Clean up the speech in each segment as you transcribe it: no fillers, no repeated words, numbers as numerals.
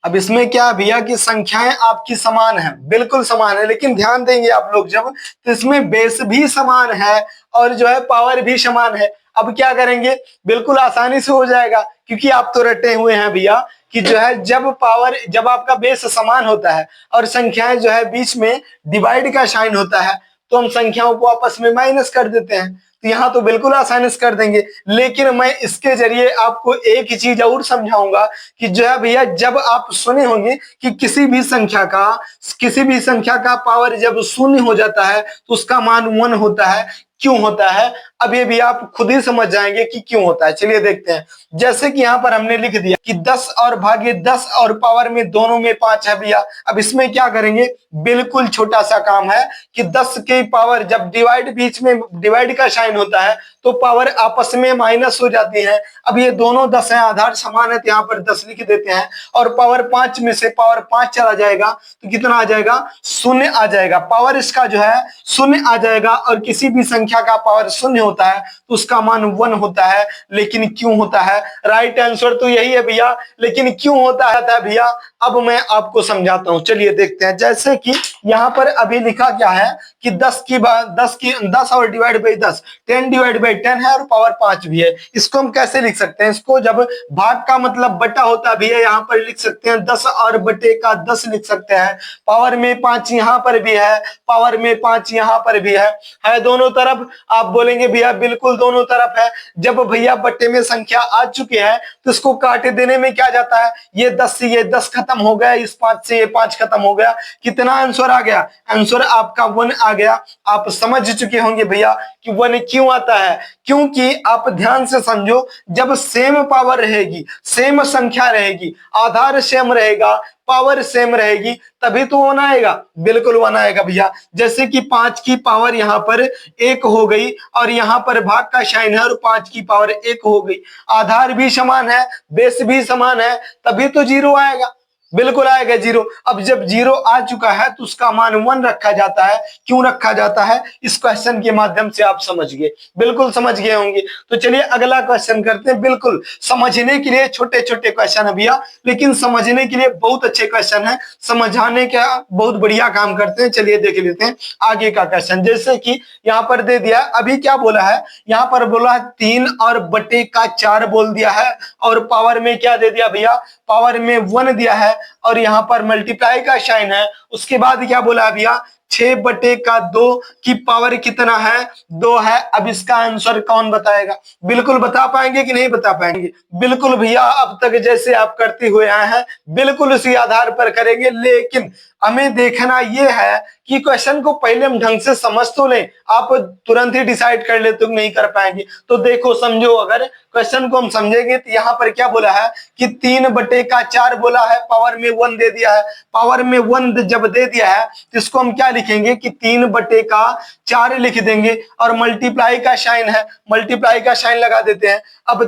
अब इसमें क्या है भैया कि संख्याएं आपकी समान है, बिल्कुल समान है, लेकिन ध्यान देंगे आप लोग जब, तो इसमें बेस भी समान है और जो है पावर भी समान है। अब क्या करेंगे, बिल्कुल आसानी से हो जाएगा, क्योंकि आप तो रटे हुए हैं भैया कि जो है जब आपका बेस समान होता है और संख्याएं जो है बीच में डिवाइड का साइन होता है, तो हम संख्याओं को आपस में माइनस कर देते हैं। तो यहाँ तो बिल्कुल आसानी से कर देंगे, लेकिन मैं इसके जरिए आपको एक ही चीज और समझाऊंगा कि जो है भैया, जब आप सुने होंगे कि किसी भी संख्या का पावर जब शून्य हो जाता है तो उसका मान 1 होता है। क्यों होता है, अब ये भी आप खुद ही समझ जाएंगे कि क्यों होता है। चलिए देखते हैं। जैसे कि यहाँ पर हमने लिख दिया कि 10 और भागे 10 और पावर में दोनों में 5 है भैया। अब इसमें क्या करेंगे, बिल्कुल छोटा सा काम है कि 10 की पावर जब बीच में डिवाइड का साइन होता है तो पावर आपस में माइनस हो जाती है। अब ये दोनों 10 है, आधार समान है, तो यहाँ पर 10 लिख देते हैं और पावर 5 में से पावर 5 चला जाएगा तो कितना आ जाएगा, 0 आ जाएगा। पावर इसका जो है 0 आ जाएगा, और किसी भी संख्या का पावर 0 होता है तो उसका मान 1 होता है। लेकिन क्यों होता है, राइट आंसर तो यही है भैया, लेकिन क्यों होता है भैया, अब मैं आपको समझाता हूं। चलिए देखते हैं। जैसे कि यहाँ पर अभी लिखा क्या है कि 10 और डिवाइड बाई 10, 10 डिवाइड बाई 10 है और पावर 5 भी है। इसको हम कैसे लिख सकते हैं, इसको जब भाग का मतलब बटा होता भी है, यहाँ पर लिख सकते हैं 10 और बटे का 10 लिख सकते हैं। पावर में 5 यहाँ पर भी है, पावर में 5 यहाँ पर भी है दोनों तरफ। आप बोलेंगे भैया बिल्कुल दोनों तरफ है। जब भैया बट्टे में संख्या आ चुकी है तो इसको काट देने में क्या जाता है, ये 10 से ये 10 खत्म हो गया, इस 5 से ये 5 खत्म हो गया। कितना आंसर आ गया, आंसर आपका 1 आ गया। आप समझ चुके होंगे भैया कि 1 क्यों आता है, क्योंकि आप ध्यान से समझो, जब सेम पावर रहेगी, सेम संख्या रहेगी, आधार सेम रहेगा, पावर सेम रहेगी, तभी तो 1 आएगा, बिल्कुल 1 आएगा भैया। जैसे कि 5 की पावर यहाँ पर 1 हो गई और यहाँ पर भाग का साइन है और 5 की पावर 1 हो गई, आधार भी समान है, बेस भी समान है, तभी तो 0 आएगा, बिल्कुल आएगा 0। अब जब 0 आ चुका है तो उसका मान 1 रखा जाता है। क्यों रखा जाता है, इस क्वेश्चन के माध्यम से आप समझ गए, बिल्कुल समझ गए होंगे। तो चलिए अगला क्वेश्चन करते हैं। बिल्कुल समझने के लिए छोटे छोटे क्वेश्चन है भैया, लेकिन समझने के लिए बहुत अच्छे क्वेश्चन है, समझाने का बहुत बढ़िया काम करते हैं। चलिए देख लेते हैं आगे का क्वेश्चन। जैसे कि यहाँ पर दे दिया, अभी क्या बोला है, यहाँ पर बोला है 3 और बटे का 4 बोल दिया है, और पावर में क्या दे दिया भैया, पावर में 1 दिया है, और यहाँ पर मल्टीप्लाई का साइन है। उसके बाद क्या बोला भैया, 6 बटे का 2 की पावर कितना है, 2 है। अब इसका आंसर कौन बताएगा, बिल्कुल बता पाएंगे कि नहीं बता पाएंगे, बिल्कुल भैया अब तक जैसे आप करते हुए आए हैं बिल्कुल उसी आधार पर करेंगे। लेकिन हमें देखना यह है कि क्वेश्चन को पहले हम ढंग से समझ तो लें, आप तुरंत ही डिसाइड कर ले तो नहीं कर पाएंगे। तो देखो समझो, अगर क्वेश्चन को हम समझेंगे तो यहाँ पर क्या बोला है कि 3 बटे का 4 बोला है, पावर में 1 दे दिया है। पावर में 1 जब दे दिया है तो इसको हम क्या लिखेंगे कि 3 बटे का 4 लिख देंगे, और मल्टीप्लाई का साइन है, मल्टीप्लाई का साइन लगा देते हैं। अब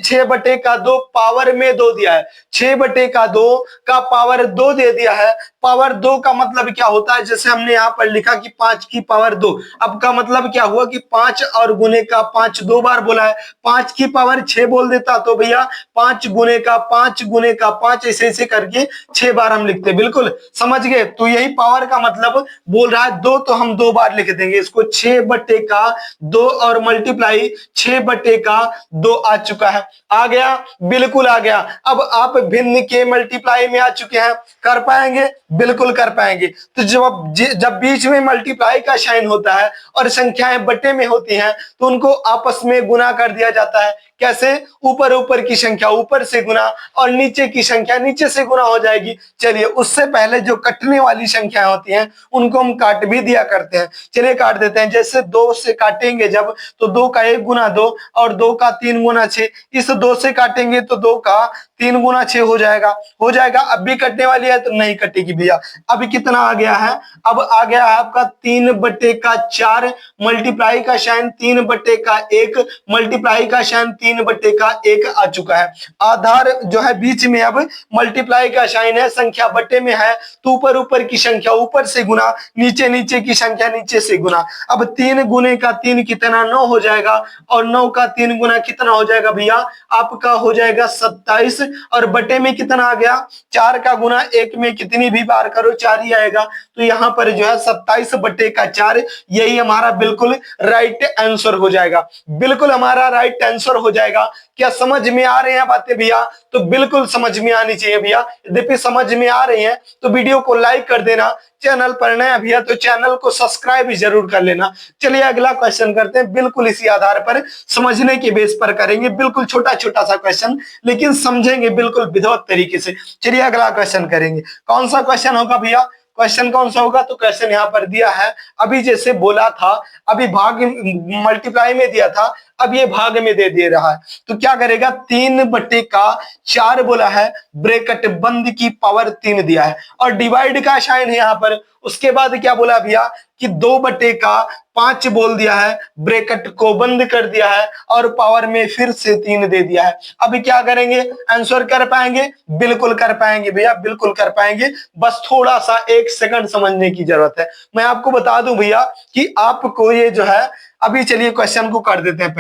6 बटे का 2 पावर में 2 दिया है, 6 बटे का 2 का पावर 2 दे दिया है। पावर 2 का मतलब क्या होता है, जैसे हमने यहाँ पर लिखा कि 5 की पावर 2, अब का मतलब क्या हुआ कि 5 और गुने का 5 2 बार बोला है। 5 की पावर 6 बोल देता तो भैया 5 गुने का 5 गुने का 5 ऐसे ऐसे करके 6 बार हम लिखते, बिल्कुल समझ गए। तो यही पावर का मतलब बोल रहा है 2, तो हम 2 बार लिख देंगे इसको, 6 बटे का 2 और मल्टीप्लाई 6 बटे का 2 आ चुका है, आ गया, बिल्कुल आ गया। अब आप भिन्न के मल्टीप्लाई में आ चुके हैं, कर पाएंगे, बिल्कुल कर पाएंगे। तो जब बीच में मल्टीप्लाई का साइन होता है और संख्याएं बटे में होती हैं तो उनको आपस में गुना कर दिया जाता है। कैसे, ऊपर ऊपर की संख्या ऊपर से गुना और नीचे की संख्या नीचे से गुना हो जाएगी। चलिए उससे पहले जो कटने वाली संख्याएं होती हैं उनको हम काट भी दिया करते हैं। चलिए काट देते हैं। जैसे 2 से काटेंगे जब, तो 2 का 1 गुना 2 और 2 का 3 गुना 6। इस 2 से काटेंगे तो 2 का 3 गुना 6 हो जाएगा, हो जाएगा। अब भी कटने वाली है तो नहीं कटेगी भैया। अब कितना आ गया है, अब आ गया है आपका 3 बटे का 4 मल्टीप्लाई का साइन 3 बटे का 1 मल्टीप्लाई का साइन 3 बटे का 1 आ चुका है। आधार जो है बीच में अब मल्टीप्लाई का साइन है, संख्या बटे में है तो ऊपर ऊपर की संख्या ऊपर से गुना, नीचे नीचे की संख्या नीचे से गुना। अब 3 गुने का 3 कितना, 9 हो जाएगा, और 9 का 3 गुना कितना हो जाएगा भैया, आपका हो जाएगा 27 और बटे में कितना आ गया 4 का गुना 1 में कितनी भी बार करो 4 ही आएगा। तो यहाँ पर जो है 27 बटे का 4, यही हमारा बिल्कुल राइट आंसर हो जाएगा। बिल्कुल हमारा राइट आंसर हो जाएगा। क्या समझ में आ रहे हैं बातें भैया? तो बिल्कुल समझ में आनी चाहिए भैया। यद्यपि समझ में आ रही है तो वीडियो को लाइक कर देना, चैनल पर नया भैया तो चैनल को सब्सक्राइब जरूर कर लेना। चलिए अगला क्वेश्चन करते हैं, बिल्कुल इसी आधार पर समझने के बेस पर करेंगे। बिल्कुल छोटा छोटा सा क्वेश्चन, लेकिन समझेंगे बिल्कुल विधिवत तरीके से। चलिए अगला क्वेश्चन करेंगे। कौन सा क्वेश्चन होगा भैया? क्वेश्चन कौन सा होगा? तो क्वेश्चन यहाँ पर दिया है, अभी जैसे बोला था, अभी भाग मल्टीप्लाई में दिया था, अब ये भाग में दे रहा है। तो क्या करेगा? 3 बटे का 4 बोला है, ब्रैकेट बंद की पावर 3 दिया है, और डिवाइड का साइन है यहाँ पर। उसके बाद क्या बोला भैया कि 2 बटे का 5 बोल दिया है, ब्रैकेट को बंद कर दिया है, और पावर में फिर से 3 दे दिया है। अभी क्या करेंगे? आंसर कर पाएंगे? बिल्कुल कर पाएंगे भैया, बिल्कुल कर पाएंगे। बस थोड़ा सा 1 सेकंड समझने की जरूरत है। मैं आपको बता दूं भैया कि आपको ये जो है, अभी चलिए क्वेश्चन को कर देते हैं।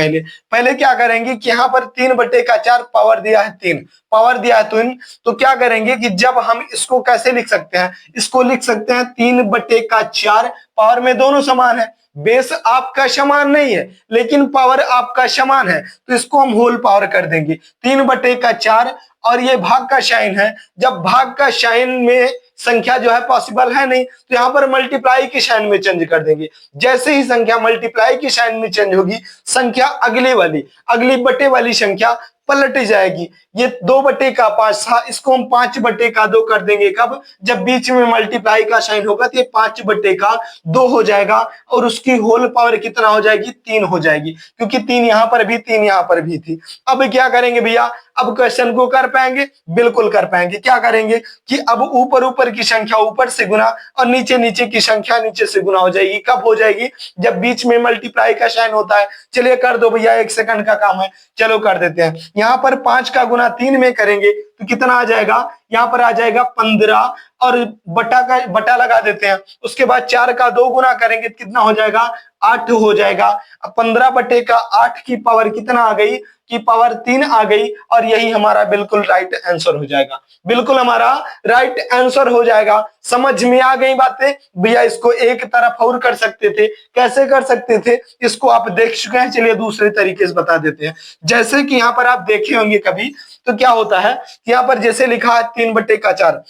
पहले क्या करेंगे कि यहाँ पर 3 बटे का 4 पावर दिया है 3, पावर दिया है 3। तो क्या करेंगे कि जब हम इसको कैसे लिख सकते हैं? इसको लिख सकते हैं 3 बटे का 4, पावर में दोनों समान है, बेस आपका समान नहीं है लेकिन पावर आपका समान है, तो इसको हम होल पावर कर देंगे। 3 बटे का 4, और ये भाग का साइन है। जब भाग का साइन में संख्या जो है पॉसिबल है नहीं, तो यहाँ पर मल्टीप्लाई के साइन में चेंज कर देंगे। जैसे ही संख्या मल्टीप्लाई के साइन में चेंज होगी, संख्या अगली बटे वाली संख्या पलट जाएगी। ये 2 बटे का 5 था, इसको हम 5 बटे का 2 कर देंगे। कब? जब बीच में मल्टीप्लाई का साइन होगा, तो ये 5 बटे का 2 हो जाएगा, और उसकी होल पावर कितना हो जाएगी? 3 हो जाएगी, क्योंकि 3 यहाँ पर भी 3 यहाँ पर भी थी। अब क्या करेंगे भैया? अब क्वेश्चन को कर पाएंगे? बिल्कुल कर पाएंगे। क्या करेंगे कि अब ऊपर की संख्या ऊपर से गुना, और नीचे की संख्या नीचे से गुना हो जाएगी। कब हो जाएगी? जब बीच में मल्टीप्लाई का साइन होता है। चलिए कर दो भैया, 1 सेकंड का काम है, चलो कर देते हैं। यहाँ पर 5 का गुना 3 में करेंगे तो कितना आ जाएगा? यहाँ पर आ जाएगा 15, और बटा लगा देते हैं। उसके बाद 4 का 2 गुना करेंगे तो कितना हो जाएगा? 8 हो जाएगा। अब 15 बटे का 8 की पावर कितना आ गई? की पावर 3 आ गई, और यही हमारा बिल्कुल राइट आंसर हो जाएगा। बिल्कुल हमारा राइट आंसर हो जाएगा। समझ में आ गई बातें भैया? इसको एक तरफ और कर सकते थे। कैसे कर सकते थे? इसको आप देख चुके हैं, चलिए दूसरे तरीके से बता देते हैं। जैसे कि यहाँ पर आप देखे होंगे कभी, तो क्या होता है कि यहाँ पर जैसे लिखा है 3 बटे का 4,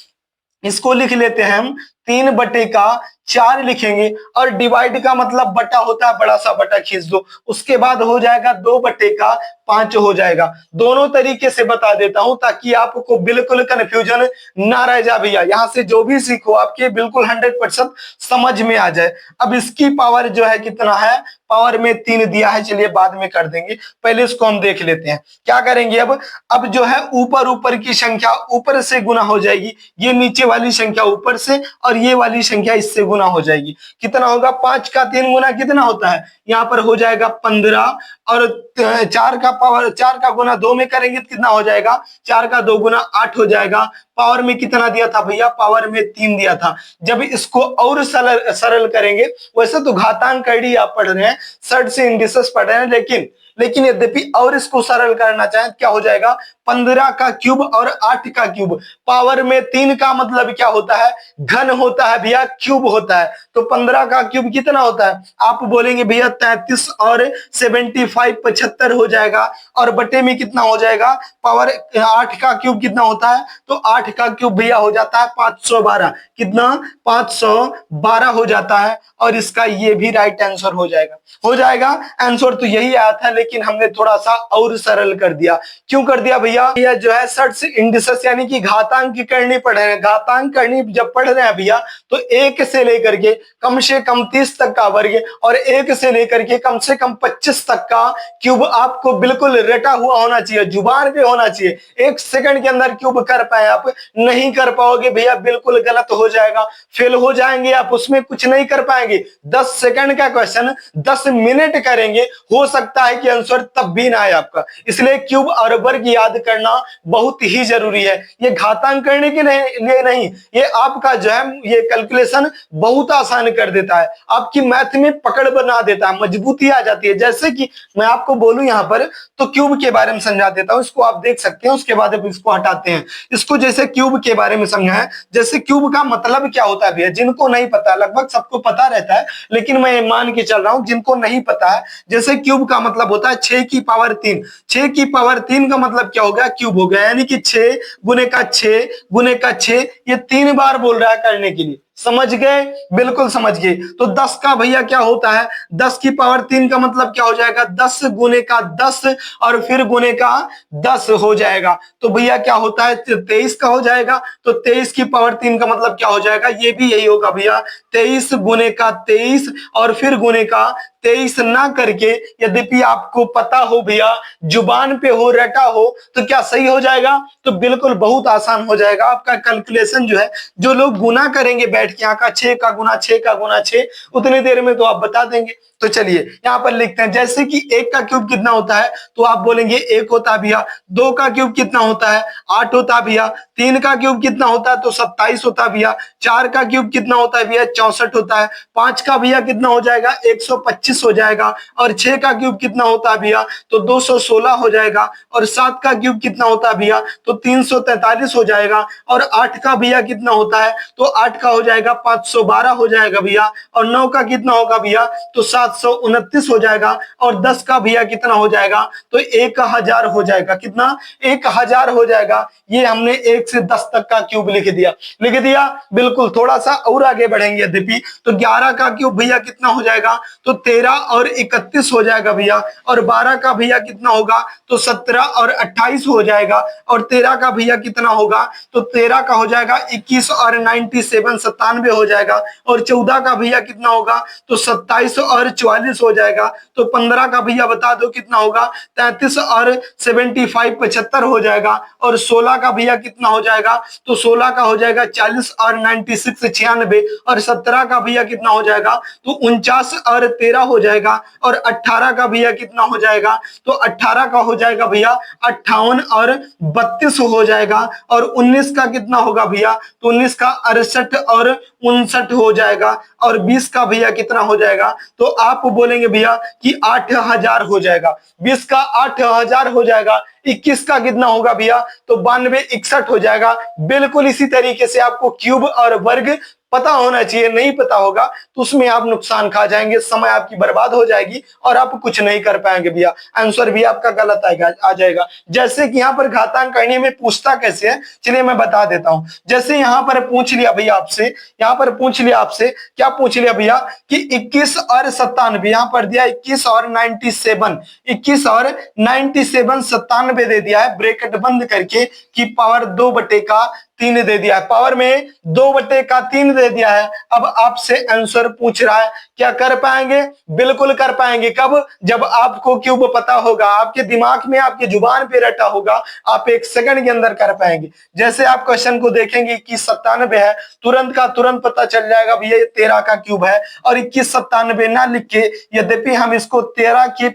इसको लिख लेते हैं हम 3 बटे का 4 लिखेंगे, और डिवाइड का मतलब बटा होता है, बड़ा सा बटा खींच दो। उसके बाद हो जाएगा 2 बटे का 5 हो जाएगा। दोनों तरीके से बता देता हूं ताकि आपको बिल्कुल कंफ्यूजन ना रह जाए भैया। यहां से जो भी सीखो आपके बिल्कुल 100% समझ में आ जाए। अब इसकी पावर जो है कितना है? पावर में 3 दिया है। चलिए बाद में कर देंगे, पहले इसको हम देख लेते हैं। क्या करेंगे? अब जो है ऊपर की संख्या ऊपर से गुना हो जाएगी, ये नीचे वाली संख्या ऊपर से, और ये वाली संख्या इससे गुना हो जाएगी। कितना होगा? 5 का 3 गुना कितना होता है? यहाँ पर हो जाएगा 15, और 4 का गुना 2 में करेंगे तो कितना हो जाएगा? 4 का 2 गुना 8 हो जाएगा। पावर में कितना दिया था भैया? पावर में 3 दिया था। जब इसको और सरल करेंगे, वैसे तो घातांक करनी आप पढ़ रहे हैं, शर्ट से इंडिसेस पढ़ रहे हैं, लेकिन यद्यपि और इसको सरल करना चाहें, क्या हो जाएगा? 15 का क्यूब और 8 का क्यूब। पावर में 3 का मतलब क्या होता है? घन होता है भैया, क्यूब होता है। तो 15 का क्यूब कितना होता है? आप बोलेंगे भैया 33 और 75 75 हो जाएगा, और बटे में कितना हो जाएगा? पावर 8 का क्यूब कितना होता है? तो 8 का क्यूब भैया हो जाता है 512। कितना? 512 हो जाता है, और इसका ये भी राइट आंसर हो जाएगा। आंसर तो यही आया था, लेकिन हमने थोड़ा सा और सरल कर दिया। क्यों कर दिया भैया? यह जो है शर्ट्स इंडिसेस यानी कि घातांक की करनी पढ़ रहे हैं। घातांक करनी जब पढ़ रहे हैं भैया, तो 1 से लेकर के कम से कम 30 तक का वर्ग, और 1 से लेकर के कम से कम 25 तक का क्यूब आपको बिल्कुल रटा हुआ होना चाहिए, जुबान पे होना चाहिए। 1 सेकंड के अंदर क्यूब कर पाए आप? नहीं कर पाओगे भैया, बिल्कुल गलत हो जाएगा, फेल हो जाएंगे आप, उसमें कुछ नहीं कर पाएंगे। 10 सेकंड का क्वेश्चन 10 मिनट करेंगे, हो सकता है कि आंसर तब भी ना आए आपका। इसलिए क्यूब और वर्ग याद करना बहुत ही जरूरी है। ये घातांक करने के लिए नहीं, ये आपका जो है ये कैलकुलेशन बहुत आसान कर देता है, आपकी मैथ में पकड़ बना देता है, मजबूती आ जाती है। जैसे कि मैं आपको बोलूं यहाँ पर तो क्यूब के बारे में समझा देता हूं, इसको आप देख सकते हैं, उसके बाद अब इसको हटाते हैं। इसको जैसे क्यूब के बारे में समझा है, जैसे क्यूब का मतलब क्या होता है भैया, जिनको नहीं पता, लगभग सबको पता रहता है, लेकिन मैं मान के चल रहा हूं जिनको नहीं पता है, जैसे क्यूब का मतलब होता है 6 की पावर 3। 6 की पावर 3 का मतलब क्या हो गया, क्यूब हो गया, यानी कि 6 गुने का 6 गुने का 6, ये 3 बार बोल रहा है करने के लिए। समझ गए, बिल्कुल समझ गए। तो 10 का भैया क्या होता है, 10 की पावर 3 का मतलब क्या हो जाएगा, 10 गुने का 10 और फिर गुने का 10 हो जाएगा, तो भैया क्या होता है 23 का हो जाएगा। तो 23 की पावर 3 का मतलब क्या हो जाएगा, ये भी यही होगा भैया, 23 गुने का 23 और फिर गुने का 23 ना करके, यद्यपि आपको पता हो भैया, जुबान पे हो, रटा हो, तो क्या सही हो जाएगा, तो बिल्कुल बहुत आसान हो जाएगा आपका कैलकुलेशन जो है। जो लोग गुना करेंगे बैठ के, यहाँ का 6 का गुना 6 का गुना 6, उतनी देर में तो आप बता देंगे। तो चलिए यहाँ पर लिखते हैं, जैसे कि 1 का क्यूब कितना होता है, तो आप बोलेंगे 1 होता है भैया। 2 का क्यूब कितना होता है, 8 होता है भैया। 3 का क्यूब कितना होता है, तो 27 होता है भैया। 4 का क्यूब कितना होता है भैया, 64 होता है। 5 का भैया कितना हो जाएगा, 125 हो जाएगा। और 6 का क्यूब कितना होता है भैया, तो 216 हो जाएगा। और 7 का क्यूब कितना होता है भैया, तो 343 हो जाएगा। और 8 का भैया कितना होता है, तो 8 का हो जाएगा 512 हो जाएगा भैया। और 9 का कितना होगा भैया, तो 729 हो जाएगा। और 10 का भैया कितना हो जाएगा, तो 1000 हो जाएगा। कितना, 1000 हो जाएगा। ये हमने 1 से 10 तक का क्यूब लिख दिया, लिख दिया बिल्कुल। थोड़ा सा और आगे बढ़ेंगे यद्यपि, तो 11 का क्यूब भैया कितना हो जाएगा, तो 13 और 31 हो जाएगा भैया। और 12 का भैया कितना होगा, तो 17 और 28 हो जाएगा। और 13 का भैया कितना होगा, तो 13 का हो जाएगा 21 और 97 97 हो जाएगा। और 14 का भैया कितना होगा, तो 27 और 44 हो जाएगा। तो 15 का भैया बता दो कितना होगा, 33 और 75 75 हो जाएगा। और 16 का भैया कितना हो जाएगा, तो 16 का हो जाएगा 40 और 96 96। और 17 का भैया कितना हो जाएगा, तो 49 और 13 हो जाएगा। और 18 का भैया कितना हो जाएगा, तो 18 का हो जाएगा भैया 58 और 32 हो जाएगा। और 19 का कितना होगा भैया, तो 19 का 68 और 59 हो जाएगा। और 20 का भैया कितना हो जाएगा, तो आप बोलेंगे भैया कि 8000 हो जाएगा। 20 का 8000 हो जाएगा। 21 का कितना होगा भैया, तो 92 61 हो जाएगा। बिल्कुल इसी तरीके से आपको क्यूब और वर्ग पता होना चाहिए, नहीं पता होगा तो उसमें आप नुकसान खा जाएंगे, समय आपकी बर्बाद हो जाएगी और आप कुछ नहीं कर पाएंगे भैया, आंसर भी आपका गलत आएगा, आ जाएगा। जैसे कि यहाँ पर घातांक करने में पूछता कैसे है, चलिए मैं बता देता हूं। जैसे यहाँ पर पूछ लिया भैया आपसे, यहाँ पर पूछ लिया आपसे, क्या पूछ लिया भैया कि 21 और 97, यहाँ पर दिया 21 और 97, 21 और 97 97 दे दिया है, ब्रैकेट बंद करके, कि पावर 2/3 दे दिया है, पावर में 2/3 दे दिया है। अब आपसे आंसर पूछ रहा है, क्या कर पाएंगे, बिल्कुल कर पाएंगे। कब, जब आपको क्यूब पता होगा, आपके दिमाग में, आपके जुबान पे रटा होगा, आप 1 सेकंड के अंदर कर पाएंगे। जैसे आप क्वेश्चन को देखेंगे, 21 97 है, तुरंत का तुरंत पता चल जाएगा भैया ये 13 का क्यूब है। और 21 97 ना लिख के, यद्यपि हम इसको 13 की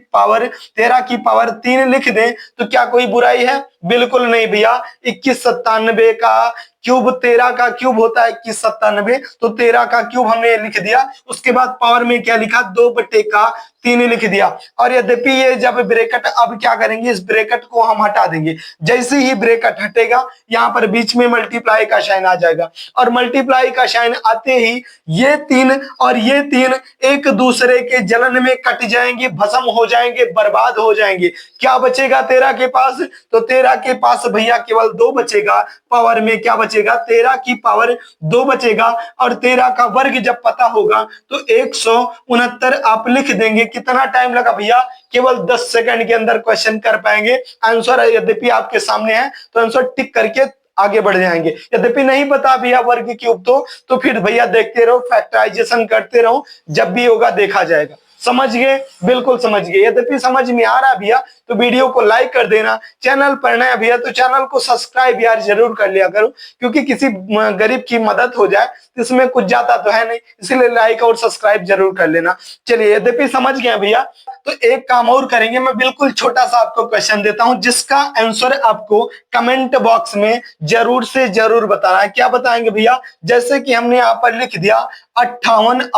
पावर 3 लिख दें, तो क्या कोई बुराई है, बिल्कुल नहीं भैया। 21 97 का क्यूब 13 का क्यूब होता है 21 97, तो 13 का क्यूब हमने लिख दिया। उसके बाद पावर में क्या लिखा, 2/3 लिख दिया। और यद्यपि ये जब ब्रैकेट, अब क्या करेंगे, इस ब्रैकेट को हम हटा देंगे। जैसे ही ब्रैकेट हटेगा, यहाँ पर बीच में मल्टीप्लाई का साइन आ जाएगा। और मल्टीप्लाई का साइन आते ही ये 3 और ये 3 एक दूसरे के जलन में कट जाएंगे, भस्म हो जाएंगे, बर्बाद हो जाएंगे। क्या बचेगा 13 के पास, तो 13 के पास भैया केवल 2 बचेगा। पावर में क्या बचेगा, 13 की पावर 2 बचेगा। और 13 का वर्ग जब पता होगा तो 169 आप लिख देंगे। कितना टाइम लगा भैया, केवल 10 सेकंड के अंदर क्वेश्चन कर पाएंगे। आंसर यद्यपि आपके सामने है, तो आंसर टिक करके आगे बढ़ जाएंगे। यद्यपि नहीं पता भैया वर्ग क्यूब, तो फिर भैया देखते रहो, फैक्टराइजेशन करते रहो, जब भी होगा देखा जाएगा। समझ गए? बिल्कुल समझ गए। यद्यपि समझ में आ रहा भैया तो वीडियो को लाइक कर देना, चैनल पर नया भैया तो चैनल को सब्सक्राइब यार जरूर कर लिया करो, क्योंकि किसी गरीब की मदद हो जाए तो इसमें कुछ जाता तो है नहीं, इसीलिए लाइक और सब्सक्राइब जरूर कर लेना। चलिए, यद्यपि समझ गए भैया तो एक काम और करेंगे, मैं बिल्कुल छोटा सा आपको क्वेश्चन देता हूं जिसका आंसर आपको कमेंट बॉक्स में जरूर से जरूर बताना है। क्या बताएंगे भैया? जैसे कि हमने यहाँ पर लिख दिया 58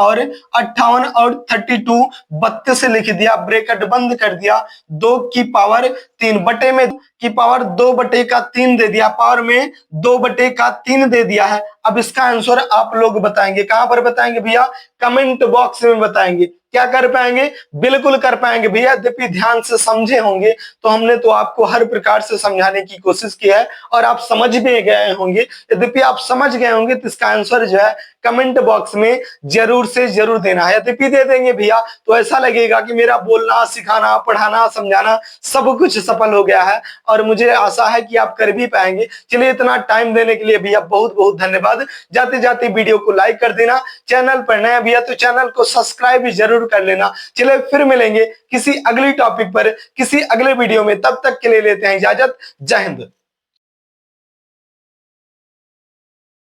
और 32 32 लिख दिया, ब्रैकेट बंद कर दिया, 2 की पावर 3 बटे में की पावर 2 बटे का 3 दे दिया, पावर में 2 बटे का 3 दे दिया है। अब इसका आंसर आप लोग बताएंगे, कहां पर बताएंगे भैया? कमेंट बॉक्स में बताएंगे। क्या कर पाएंगे? बिल्कुल कर पाएंगे भैया, यद्यपि ध्यान से समझे होंगे तो हमने तो आपको हर प्रकार से समझाने की कोशिश की है और आप समझ भी गए होंगे। यद्यपि आप समझ गए होंगे तो इसका आंसर जो है कमेंट बॉक्स में जरूर से जरूर देना है। यद्यपि दे देंगे भैया तो ऐसा लगेगा कि मेरा बोलना, सिखाना, पढ़ाना, समझाना सब कुछ सफल हो गया है और मुझे आशा है कि आप कर भी पाएंगे। चलिए, इतना टाइम देने के लिए भैया बहुत बहुत धन्यवाद। जाते जाते वीडियो को लाइक कर देना, चैनल पर नया भैया तो चैनल को सब्सक्राइब भी जरूर कर लेना। चलिए, फिर मिलेंगे किसी अगली टॉपिक पर किसी अगले वीडियो में, तब तक के लिए लेते हैं इजाजत। जय हिंद।